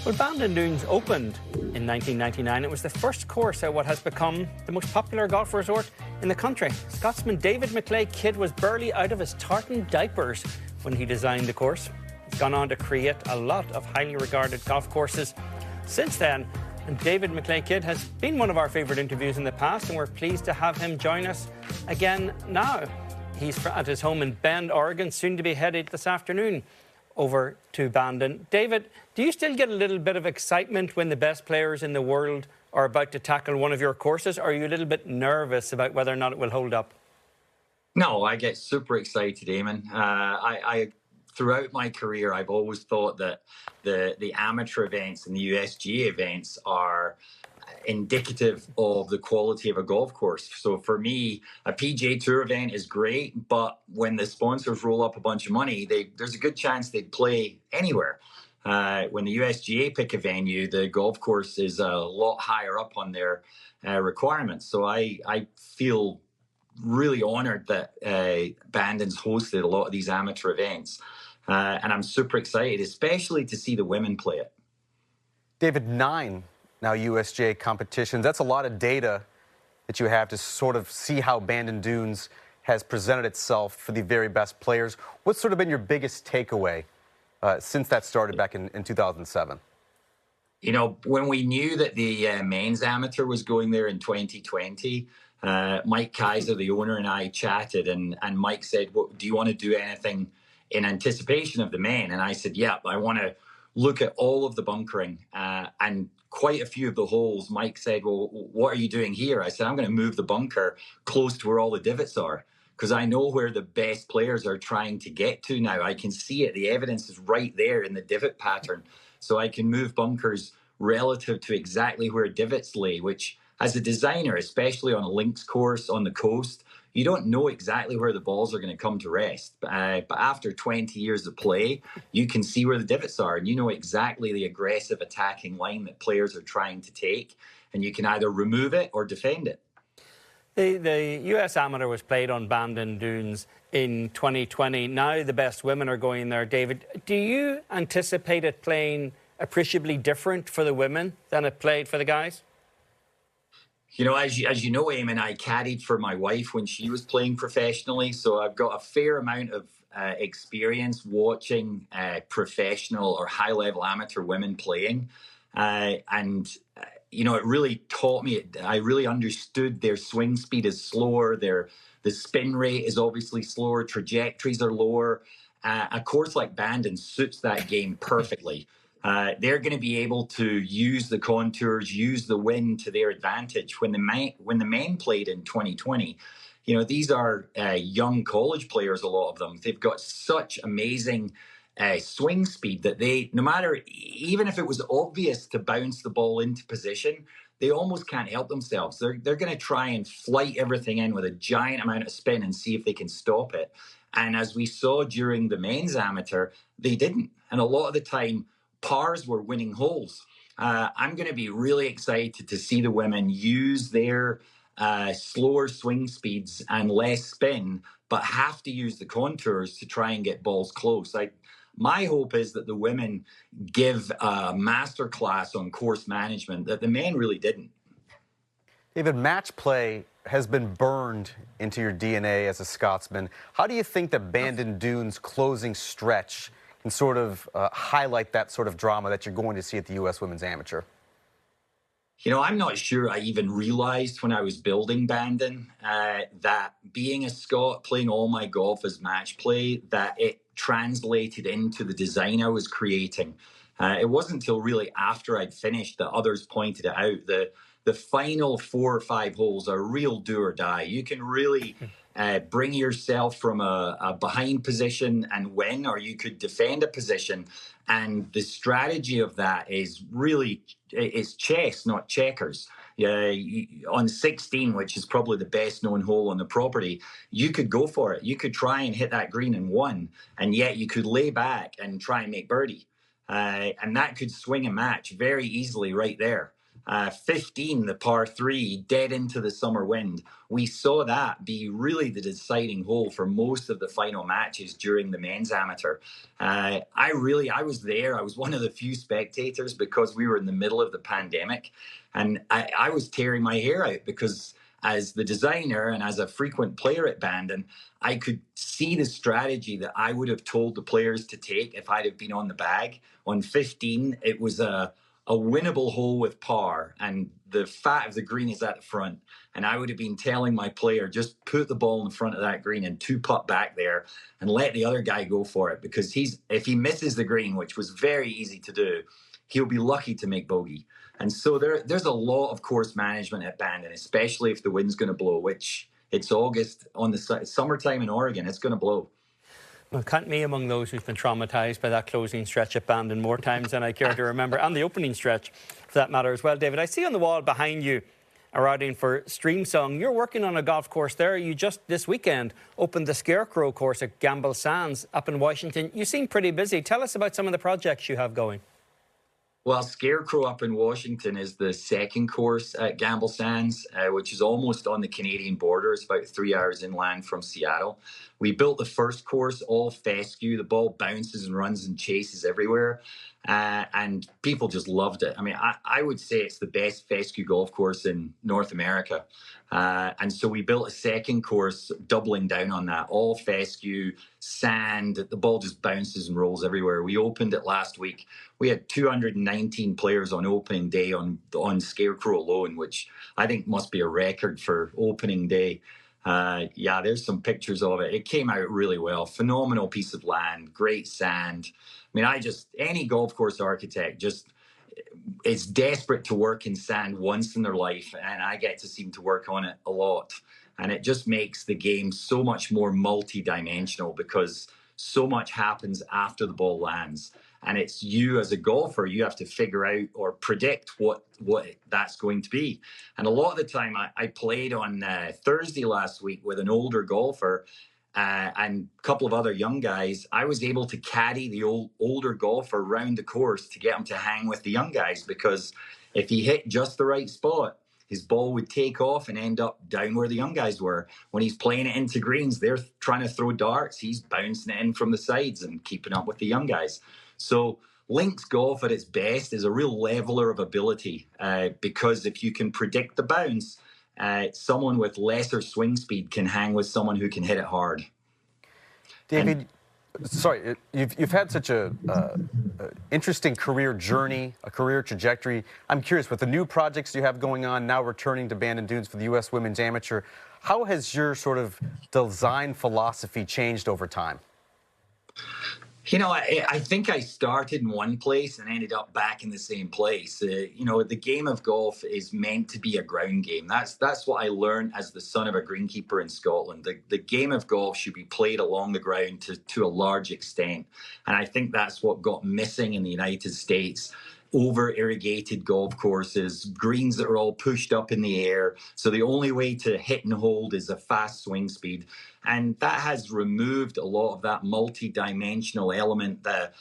Well, Bandon Dunes opened in 1999. It was the first course at what has become the most popular golf resort in the country. Scotsman David McLay Kidd was barely out of his tartan diapers when he designed the course. He's gone on to create a lot of highly regarded golf courses since then. And David McLay Kidd has been one of our favourite interviews in the past, and we're pleased to have him join us again now. He's at his home in Bend, Oregon, soon to be headed this afternoon over to Bandon. David, do you still get a little bit of excitement when the best players in the world are about to tackle one of your courses? Or are you a little bit nervous about whether or not it will hold up? No, I get super excited, Eamon. I throughout my career, I've always thought that the amateur events and the USGA events are indicative of the quality of a golf course. So for me, a PGA Tour event is great, but when the sponsors roll up a bunch of money, there's a good chance they'd play anywhere. When the USGA pick a venue, the golf course is a lot higher up on their requirements. So I feel really honored that Bandon's hosted a lot of these amateur events. And I'm super excited, especially to see the women play it. David, 9 now USGA competitions. That's a lot of data that you have to sort of see how Bandon Dunes has presented itself for the very best players. What's sort of been your biggest takeaway since that started back in 2007? You know, when we knew that the men's amateur was going there in 2020, Mike Kaiser, the owner, and I chatted, and Mike said, well, do you want to do anything in anticipation of the men? And I said, yeah, I want to look at all of the bunkering and quite a few of the holes. Mike said, well, what are you doing here? I said, I'm going to move the bunker close to where all the divots are, because I know where the best players are trying to get to now. I can see it. The evidence is right there in the divot pattern. So I can move bunkers relative to exactly where divots lay, which as a designer, especially on a links course on the coast, you don't know exactly where the balls are going to come to rest. But after 20 years of play, you can see where the divots are, and you know exactly the aggressive attacking line that players are trying to take, and you can either remove it or defend it. The US Amateur was played on Bandon Dunes in 2020. Now the best women are going there. David, do you anticipate it playing appreciably different for the women than it played for the guys? You know, as you know, Eamon, I caddied for my wife when she was playing professionally, so I've got a fair amount of experience watching professional or high-level amateur women playing. You know, it really taught me, I really understood their swing speed is slower, the spin rate is obviously slower, trajectories are lower. A course like Bandon suits that game perfectly. They're going to be able to use the contours, use the wind to their advantage. When the men played in 2020, you know, these are young college players, a lot of them. They've got such amazing swing speed that they, no matter, even if it was obvious to bounce the ball into position, they almost can't help themselves. They're going to try and flight everything in with a giant amount of spin and see if they can stop it. And as we saw during the men's amateur, they didn't. And a lot of the time, pars were winning holes. I'm going to be really excited to see the women use their slower swing speeds and less spin, but have to use the contours to try and get balls close. My hope is that the women give a masterclass on course management that the men really didn't. David, match play has been burned into your DNA as a Scotsman. How do you think that Bandon Dunes' closing stretch and sort of highlight that sort of drama that you're going to see at the U.S. Women's Amateur? You know, I'm not sure I even realized when I was building Bandon that being a Scot, playing all my golf as match play, that it translated into the design I was creating. It wasn't until really after I'd finished that others pointed it out. The final 4 or 5 holes are real do or die. You can really bring yourself from a behind position and win, or you could defend a position. And the strategy of that is really, it's chess, not checkers. On 16, which is probably the best known hole on the property, you could go for it. You could try and hit that green and one, and yet you could lay back and try and make birdie. And that could swing a match very easily right there. 15, the par 3, dead into the summer wind. We saw that be really the deciding hole for most of the final matches during the men's amateur. I was there. I was one of the few spectators because we were in the middle of the pandemic. And I was tearing my hair out because as the designer and as a frequent player at Bandon, I could see the strategy that I would have told the players to take if I'd have been on the bag. On 15, it was a winnable hole with par, and the fat of the green is at the front. And I would have been telling my player, just put the ball in front of that green and 2-putt back there and let the other guy go for it. Because if he misses the green, which was very easy to do, he'll be lucky to make bogey. And so there's a lot of course management at Bandon, especially if the wind's going to blow, which it's August on the summertime in Oregon, it's going to blow. Well, count me among those who's been traumatised by that closing stretch at Bandon more times than I care to remember, and the opening stretch, for that matter as well. David, I see on the wall behind you a writing for Stream Song. You're working on a golf course there. You just this weekend opened the Scarecrow course at Gamble Sands up in Washington. You seem pretty busy. Tell us about some of the projects you have going. Well, Scarecrow up in Washington is the second course at Gamble Sands, which is almost on the Canadian border. It's about 3 hours inland from Seattle. We built the first course all fescue. The ball bounces and runs and chases everywhere. And people just loved it. I mean, I would say it's the best fescue golf course in North America. And so we built a second course doubling down on that. All fescue, sand, the ball just bounces and rolls everywhere. We opened it last week. We had 219 players on opening day on Scarecrow alone, which I think must be a record for opening day. Yeah, there's some pictures of it. It came out really well. Phenomenal piece of land, great sand. I mean, any golf course architect is desperate to work in sand once in their life, and I get to seem to work on it a lot. And it just makes the game so much more multi-dimensional because so much happens after the ball lands. And it's you as a golfer, you have to figure out or predict what that's going to be. And a lot of the time, I played on Thursday last week with an older golfer and a couple of other young guys. I was able to caddy the older golfer around the course to get him to hang with the young guys, because if he hit just the right spot, his ball would take off and end up down where the young guys were. When he's playing it into greens, they're trying to throw darts. He's bouncing it in from the sides and keeping up with the young guys. So links golf at its best is a real leveler of ability because if you can predict the bounce, someone with lesser swing speed can hang with someone who can hit it hard. David, sorry, you've had such a interesting career journey, a career trajectory. I'm curious, with the new projects you have going on, now returning to Bandon Dunes for the U.S. Women's Amateur, how has your sort of design philosophy changed over time? You know, I think I started in one place and ended up back in the same place. You know, the game of golf is meant to be a ground game. That's what I learned as the son of a greenkeeper in Scotland. The game of golf should be played along the ground to a large extent. And I think that's what got missing in the United States. Over-irrigated golf courses, greens that are all pushed up in the air. So the only way to hit and hold is a fast swing speed. And that has removed a lot of that multi-dimensional element, the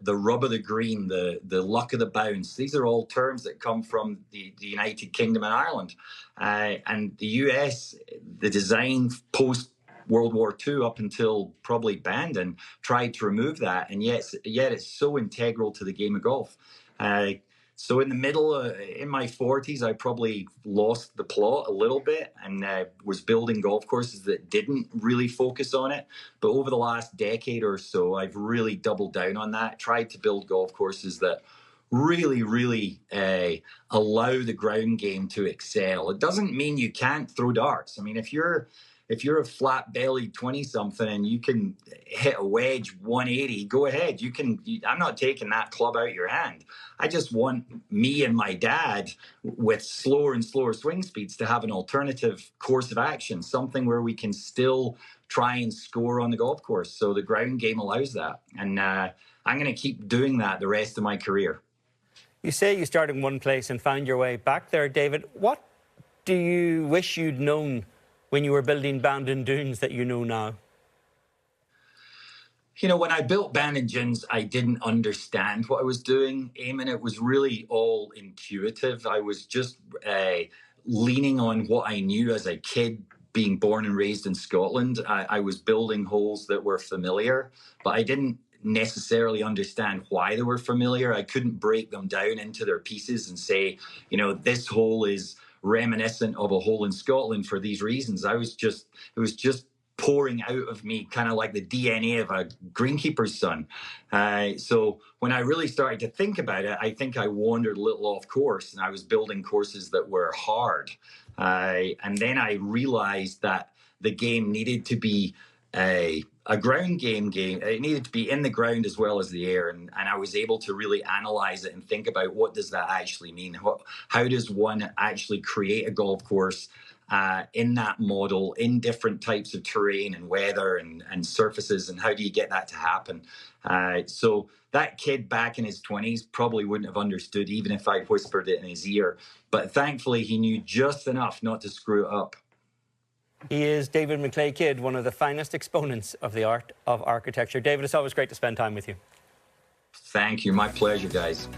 rub of the green, the luck of the bounce. These are all terms that come from the United Kingdom and Ireland. And the US, the design post World War II up until probably Bandon tried to remove that. And yet it's so integral to the game of golf. So in the middle, in my 40s, I probably lost the plot a little bit and was building golf courses that didn't really focus on it. But over the last decade or so, I've really doubled down on that, tried to build golf courses that really, really allow the ground game to excel. It doesn't mean you can't throw darts. I mean, if you're a flat-bellied 20-something and you can hit a wedge 180, go ahead. I'm not taking that club out of your hand. I just want me and my dad with slower and slower swing speeds to have an alternative course of action, something where we can still try and score on the golf course. So the ground game allows that. And I'm going to keep doing that the rest of my career. You say you started in one place and found your way back there, David. What do you wish you'd known when you were building Bandon Dunes that you know now? You know, when I built Bandon Dunes, I didn't understand what I was doing, Eamon. It was really all intuitive. I was just leaning on what I knew as a kid, being born and raised in Scotland. I was building holes that were familiar, but I didn't necessarily understand why they were familiar. I couldn't break them down into their pieces and say, you know, this hole is reminiscent of a hole in Scotland for these reasons. It was just pouring out of me, kind of like the DNA of a greenkeeper's son. So when I really started to think about it, I think I wandered a little off course, and I was building courses that were hard. And then I realized that the game needed to be a ground game. It needed to be in the ground as well as the air. And I was able to really analyze it and think about, what does that actually mean? How does one actually create a golf course in that model, in different types of terrain and weather and surfaces, and how do you get that to happen? So that kid back in his 20s probably wouldn't have understood even if I whispered it in his ear. But thankfully, he knew just enough not to screw it up. He is David McLay Kidd, one of the finest exponents of the art of architecture. David, it's always great to spend time with you. Thank you. My pleasure, guys.